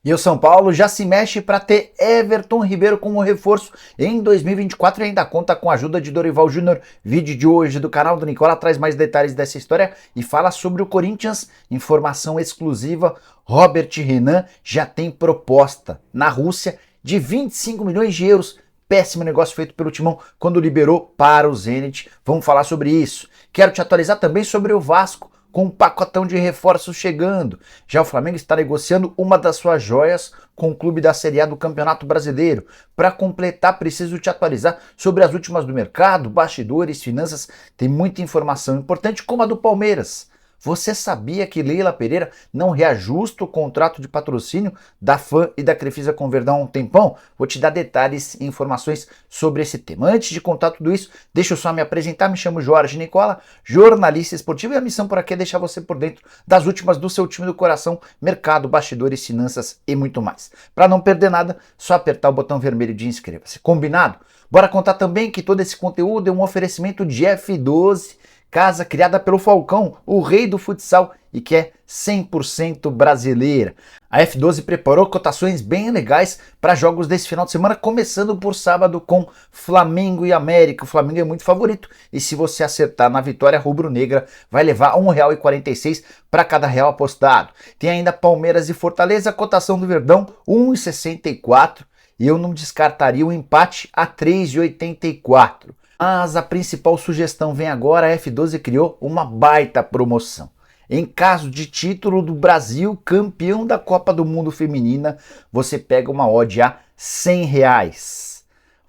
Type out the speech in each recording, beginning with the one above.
E o São Paulo já se mexe para ter Everton Ribeiro como reforço em 2024 e ainda conta com a ajuda de Dorival Júnior. Vídeo de hoje do canal do Nicola traz mais detalhes dessa história e fala sobre o Corinthians. Informação exclusiva: Robert Renan já tem proposta na Rússia de 25 milhões de euros. Péssimo negócio feito pelo Timão quando liberou para o Zenit. Vamos falar sobre isso. Quero te atualizar também sobre o Vasco, com um pacotão de reforços chegando. Já o Flamengo está negociando uma das suas joias com o clube da Série A do Campeonato Brasileiro. Para completar, preciso te atualizar sobre as últimas do mercado, bastidores, finanças. Tem muita informação importante, como a do Palmeiras. Você sabia que Leila Pereira não reajusta o contrato de patrocínio da FAM e da Crefisa com o Verdão há um tempão? Vou te dar detalhes e informações sobre esse tema. Antes de contar tudo isso, deixa eu só me apresentar. Me chamo Jorge Nicola, jornalista esportivo, e a missão por aqui é deixar você por dentro das últimas do seu time do coração, mercado, bastidores, finanças e muito mais. Para não perder nada, só apertar o botão vermelho de inscreva-se. Combinado? Bora contar também que todo esse conteúdo é um oferecimento de F12, casa criada pelo Falcão, o rei do futsal, e que é 100% brasileira. A F12 preparou cotações bem legais para jogos desse final de semana, começando por sábado com Flamengo e América. O Flamengo é muito favorito e se você acertar na vitória rubro-negra, vai levar R$ 1,46 para cada real apostado. Tem ainda Palmeiras e Fortaleza, cotação do Verdão R$ 1,64, e eu não descartaria o empate a R$ 3,84. Mas a principal sugestão vem agora: a F12 criou uma baita promoção. Em caso de título do Brasil, campeão da Copa do Mundo Feminina, você pega uma odd a R$ 100.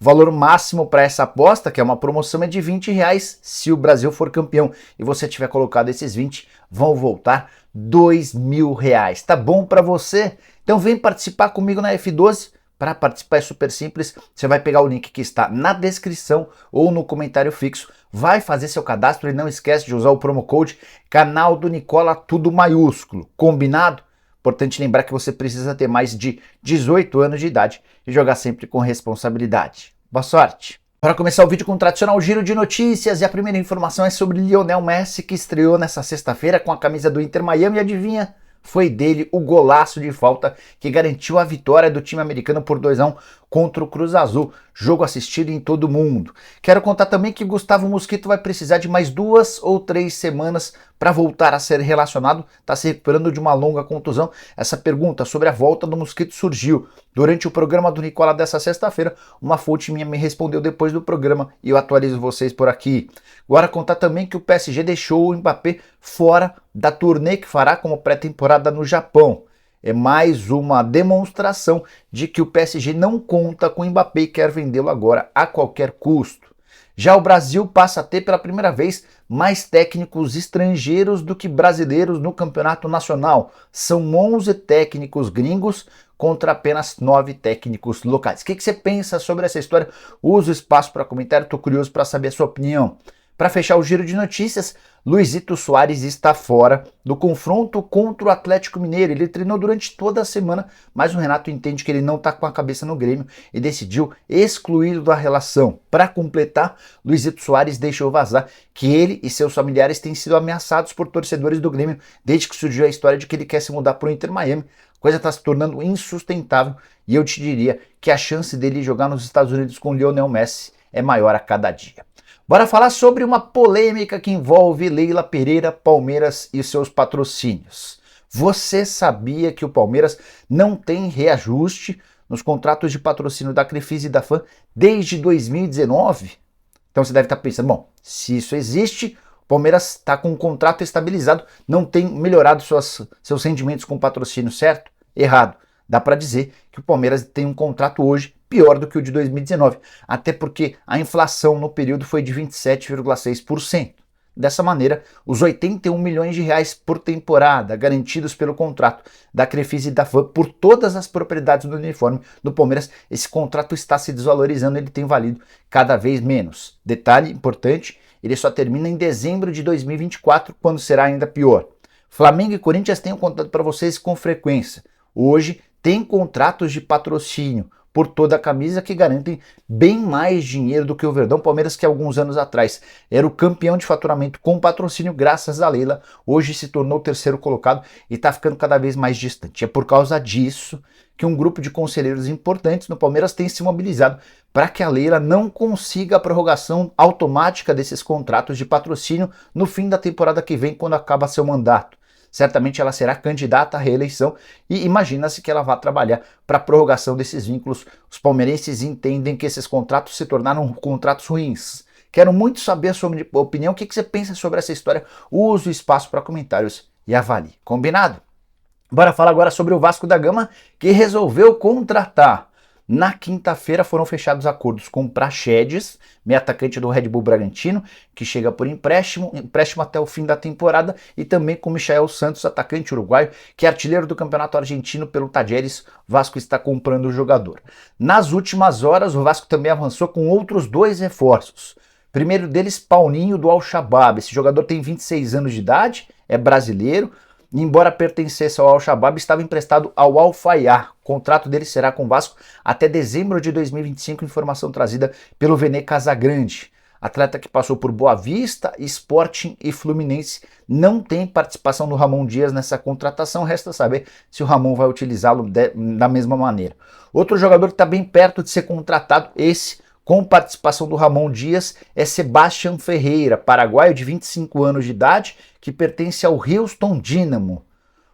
O valor máximo para essa aposta, que é uma promoção, é de R$ 20 se o Brasil for campeão. E você tiver colocado esses 20, vão voltar R$ 2.000. Tá bom para você? Então vem participar comigo na F12. Para participar é super simples, você vai pegar o link que está na descrição ou no comentário fixo, vai fazer seu cadastro e não esquece de usar o promo code Canal do Nicola, tudo maiúsculo, combinado? Importante lembrar que você precisa ter mais de 18 anos de idade e jogar sempre com responsabilidade. Boa sorte! Para começar o vídeo com o tradicional giro de notícias, e a primeira informação é sobre Lionel Messi, que estreou nessa sexta-feira com a camisa do Inter Miami, e adivinha? Foi dele o golaço de falta que garantiu a vitória do time americano por 2-1 contra o Cruz Azul, jogo assistido em todo mundo. Quero contar também que Gustavo Mosquito vai precisar de mais 2 ou 3 semanas para voltar a ser relacionado, está se recuperando de uma longa contusão. Essa pergunta sobre a volta do Mosquito surgiu durante o programa do Nicola dessa sexta-feira. Uma fonte minha me respondeu depois do programa e eu atualizo vocês por aqui. Agora contar também que o PSG deixou o Mbappé fora da turnê que fará como pré-temporada no Japão. É mais uma demonstração de que o PSG não conta com o Mbappé e quer vendê-lo agora a qualquer custo. Já o Brasil passa a ter pela primeira vez mais técnicos estrangeiros do que brasileiros no campeonato nacional. São 11 técnicos gringos contra apenas 9 técnicos locais. O que você pensa sobre essa história? Usa o espaço para comentário, estou curioso para saber a sua opinião. Para fechar o giro de notícias, Luizito Soares está fora do confronto contra o Atlético Mineiro. Ele treinou durante toda a semana, mas o Renato entende que ele não está com a cabeça no Grêmio e decidiu excluí-lo da relação. Para completar, Luizito Soares deixou vazar que ele e seus familiares têm sido ameaçados por torcedores do Grêmio desde que surgiu a história de que ele quer se mudar para o Inter Miami. A coisa está se tornando insustentável e eu te diria que a chance dele jogar nos Estados Unidos com Lionel Messi é maior a cada dia. Bora falar sobre uma polêmica que envolve Leila Pereira, Palmeiras e seus patrocínios. Você sabia que o Palmeiras não tem reajuste nos contratos de patrocínio da Crefisa e da FAM desde 2019? Então você deve estar pensando, bom, se isso existe, o Palmeiras está com um contrato estabilizado, não tem melhorado seus rendimentos com patrocínio, certo? Errado. Dá para dizer que o Palmeiras tem um contrato hoje pior do que o de 2019, até porque a inflação no período foi de 27,6%. Dessa maneira, os 81 milhões de reais por temporada garantidos pelo contrato da Crefisa e da FAM por todas as propriedades do uniforme do Palmeiras, esse contrato está se desvalorizando, ele tem valido cada vez menos. Detalhe importante, ele só termina em dezembro de 2024, quando será ainda pior. Flamengo e Corinthians têm um contrato para vocês com frequência. Hoje tem contratos de patrocínio, por toda a camisa, que garantem bem mais dinheiro do que o Verdão. Palmeiras, que alguns anos atrás era o campeão de faturamento com patrocínio, graças a Leila, hoje se tornou o terceiro colocado e está ficando cada vez mais distante. É por causa disso que um grupo de conselheiros importantes no Palmeiras tem se mobilizado para que a Leila não consiga a prorrogação automática desses contratos de patrocínio no fim da temporada que vem, quando acaba seu mandato. Certamente ela será candidata à reeleição e imagina-se que ela vá trabalhar para a prorrogação desses vínculos. Os palmeirenses entendem que esses contratos se tornaram contratos ruins. Quero muito saber a sua opinião, o que você pensa sobre essa história. Use o espaço para comentários e avalie. Combinado? Bora falar agora sobre o Vasco da Gama, que resolveu contratar. Na quinta-feira foram fechados acordos com Praxedes, meio atacante do Red Bull Bragantino, que chega por empréstimo até o fim da temporada, e também com Michael Santos, atacante uruguaio, que é artilheiro do campeonato argentino pelo Talleres. O Vasco está comprando o jogador. Nas últimas horas, o Vasco também avançou com outros 2 reforços. Primeiro deles, Paulinho, do Al-Shabaab. Esse jogador tem 26 anos de idade, é brasileiro, e embora pertencesse ao Al-Shabaab, estava emprestado ao Al-Fayha. O contrato dele será com o Vasco até dezembro de 2025, informação trazida pelo Vene Casagrande. Atleta que passou por Boa Vista, Sporting e Fluminense. Não tem participação do Ramon Dias nessa contratação, resta saber se o Ramon vai utilizá-lo da mesma maneira. Outro jogador que está bem perto de ser contratado, esse com participação do Ramon Dias, é Sebastián Ferreira, paraguaio de 25 anos de idade, que pertence ao Houston Dynamo.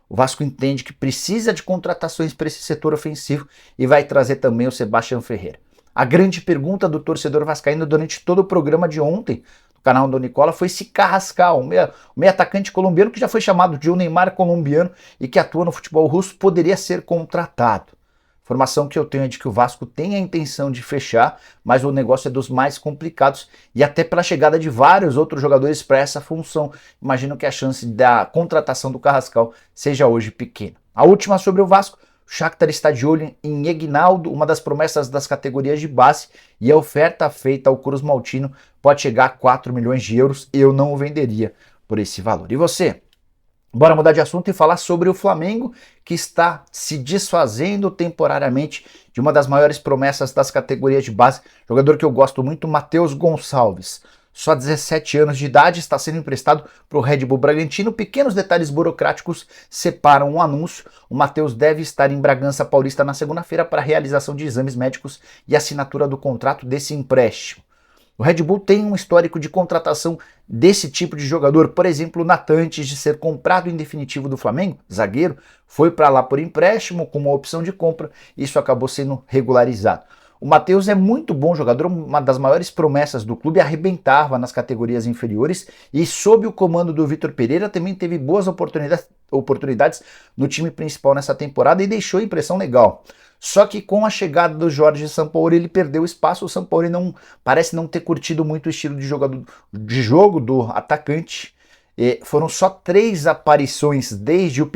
O Vasco entende que precisa de contratações para esse setor ofensivo e vai trazer também o Sebastián Ferreira. A grande pergunta do torcedor vascaíno durante todo o programa de ontem, no canal do Nicola, foi se Carrascal, o meio atacante colombiano, que já foi chamado de um Neymar colombiano e que atua no futebol russo, poderia ser contratado. Informação que eu tenho é de que o Vasco tem a intenção de fechar, mas o negócio é dos mais complicados e até pela chegada de vários outros jogadores para essa função. Imagino que a chance da contratação do Carrascal seja hoje pequena. A última sobre o Vasco: o Shakhtar está de olho em Eginaldo, uma das promessas das categorias de base, e a oferta feita ao Cruz Maltino pode chegar a 4 milhões de euros. Eu não o venderia por esse valor. E você? Bora mudar de assunto e falar sobre o Flamengo, que está se desfazendo temporariamente de uma das maiores promessas das categorias de base, jogador que eu gosto muito, Matheus Gonçalves. Só 17 anos de idade, está sendo emprestado para o Red Bull Bragantino. Pequenos detalhes burocráticos separam o anúncio. O Matheus deve estar em Bragança Paulista na segunda-feira para a realização de exames médicos e assinatura do contrato desse empréstimo. O Red Bull tem um histórico de contratação desse tipo de jogador. Por exemplo, o Natan, antes de ser comprado em definitivo do Flamengo, zagueiro, foi para lá por empréstimo com uma opção de compra. Isso acabou sendo regularizado. O Matheus é muito bom jogador, uma das maiores promessas do clube, arrebentava nas categorias inferiores e sob o comando do Vitor Pereira também teve boas oportunidades no time principal nessa temporada e deixou impressão legal. Só que com a chegada do Jorge Sampaoli ele perdeu espaço. O Sampaoli parece não ter curtido muito o estilo de jogo do atacante. Foram só 3 aparições desde o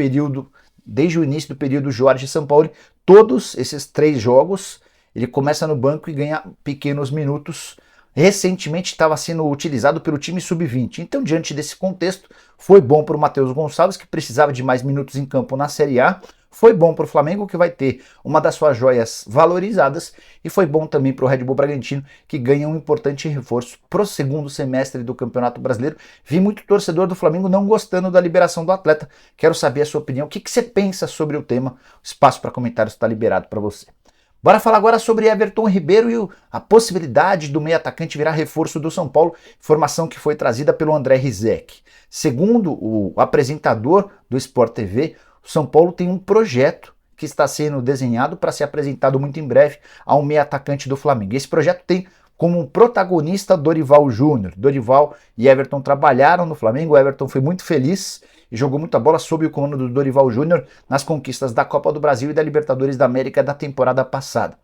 início do período Jorge Sampaoli. Todos esses 3 jogos ele começa no banco e ganha pequenos minutos. Recentemente estava sendo utilizado pelo time sub-20. Então, diante desse contexto, foi bom para o Matheus Gonçalves, que precisava de mais minutos em campo na Série A. Foi bom para o Flamengo, que vai ter uma das suas joias valorizadas. E foi bom também para o Red Bull Bragantino, que ganha um importante reforço para o segundo semestre do Campeonato Brasileiro. Vi muito torcedor do Flamengo não gostando da liberação do atleta. Quero saber a sua opinião. O que você pensa sobre o tema? O espaço para comentários está liberado para você. Bora falar agora sobre Everton Ribeiro e a possibilidade do meio atacante virar reforço do São Paulo, informação que foi trazida pelo André Rizek. Segundo o apresentador do Sport TV, o São Paulo tem um projeto que está sendo desenhado para ser apresentado muito em breve ao meio atacante do Flamengo. Esse projeto tem como protagonista Dorival Júnior. Dorival e Everton trabalharam no Flamengo, o Everton foi muito feliz e jogou muita bola sob o comando do Dorival Júnior nas conquistas da Copa do Brasil e da Libertadores da América da temporada passada.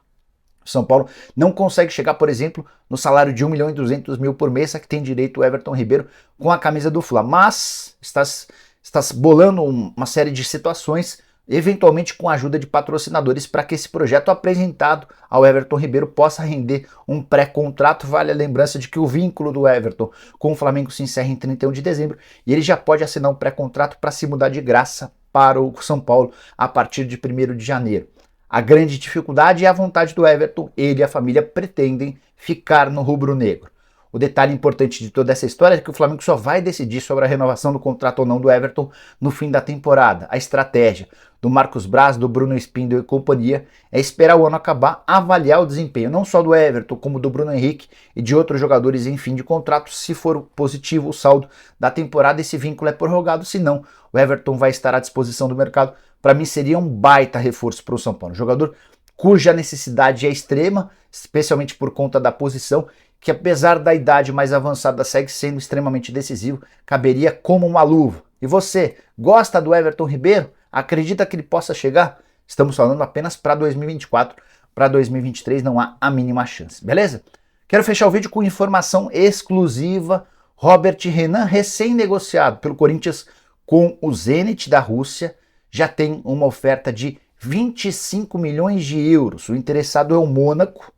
O São Paulo não consegue chegar, por exemplo, no salário de 1.200.000 por mês a que tem direito o Everton Ribeiro com a camisa do Fla, mas está bolando uma série de situações, eventualmente com a ajuda de patrocinadores, para que esse projeto apresentado ao Everton Ribeiro possa render um pré-contrato. Vale a lembrança de que o vínculo do Everton com o Flamengo se encerra em 31 de dezembro e ele já pode assinar um pré-contrato para se mudar de graça para o São Paulo a partir de 1º de janeiro. A grande dificuldade é a vontade do Everton. Ele e a família pretendem ficar no rubro-negro. O detalhe importante de toda essa história é que o Flamengo só vai decidir sobre a renovação do contrato ou não do Everton no fim da temporada. A estratégia do Marcos Braz, do Bruno Spindel e companhia é esperar o ano acabar, avaliar o desempenho não só do Everton, como do Bruno Henrique e de outros jogadores em fim de contrato. Se for positivo o saldo da temporada, esse vínculo é prorrogado, se não, o Everton vai estar à disposição do mercado. Para mim seria um baita reforço para o São Paulo, um jogador cuja necessidade é extrema, especialmente por conta da posição, que apesar da idade mais avançada segue sendo extremamente decisivo, caberia como uma luva. E você, gosta do Everton Ribeiro? Acredita que ele possa chegar? Estamos falando apenas para 2024, para 2023 não há a mínima chance, beleza? Quero fechar o vídeo com informação exclusiva. Robert Renan, recém-negociado pelo Corinthians com o Zenit da Rússia, já tem uma oferta de 25 milhões de euros. O interessado é o Mônaco.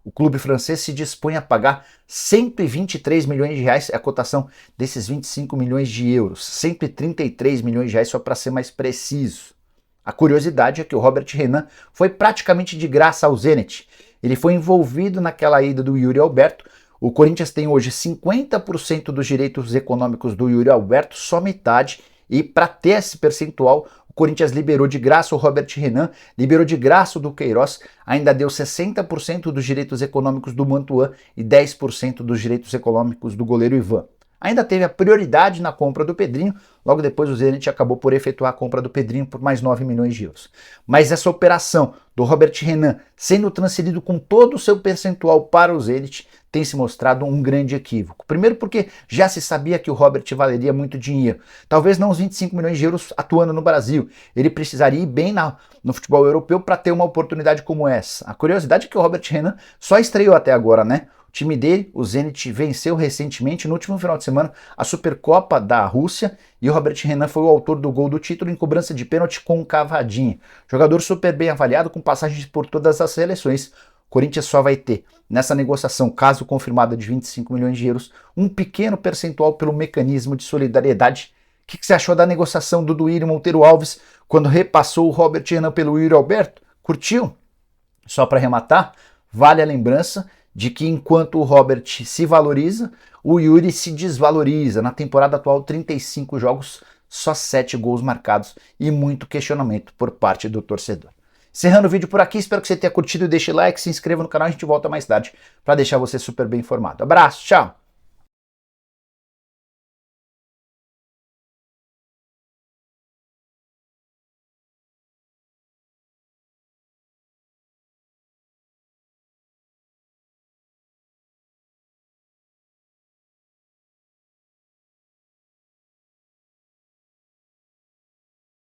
O clube francês se dispõe a pagar 123 milhões de reais, é a cotação desses 25 milhões de euros, 133 milhões de reais só para ser mais preciso. A curiosidade é que o Robert Renan foi praticamente de graça ao Zenit. Ele foi envolvido naquela ida do Yuri Alberto. O Corinthians tem hoje 50% dos direitos econômicos do Yuri Alberto, só metade, e para ter esse percentual, o Corinthians liberou de graça o Robert Renan, liberou de graça o Duqueiroz, ainda deu 60% dos direitos econômicos do Mantuan e 10% dos direitos econômicos do goleiro Ivan. Ainda teve a prioridade na compra do Pedrinho, logo depois o Zenit acabou por efetuar a compra do Pedrinho por mais 9 milhões de euros. Mas essa operação do Robert Renan sendo transferido com todo o seu percentual para o Zenit tem se mostrado um grande equívoco. Primeiro porque já se sabia que o Robert valeria muito dinheiro. Talvez não os 25 milhões de euros atuando no Brasil. Ele precisaria ir bem no futebol europeu para ter uma oportunidade como essa. A curiosidade é que o Robert Renan só estreou até agora, né? O time dele, o Zenit, venceu recentemente, no último final de semana, a Supercopa da Rússia, e o Robert Renan foi o autor do gol do título em cobrança de pênalti com cavadinha. Jogador super bem avaliado, com passagens por todas as seleções. O Corinthians só vai ter, nessa negociação, caso confirmada de 25 milhões de euros, um pequeno percentual pelo mecanismo de solidariedade. O que você achou da negociação do Duílio Monteiro Alves quando repassou o Robert Renan pelo Yuri Alberto? Curtiu? Só para arrematar, vale a lembrança de que enquanto o Robert se valoriza, o Yuri se desvaloriza. Na temporada atual, 35 jogos, só 7 gols marcados e muito questionamento por parte do torcedor. Encerrando o vídeo por aqui, espero que você tenha curtido, deixe like, se inscreva no canal, a gente volta mais tarde para deixar você super bem informado. Abraço, tchau!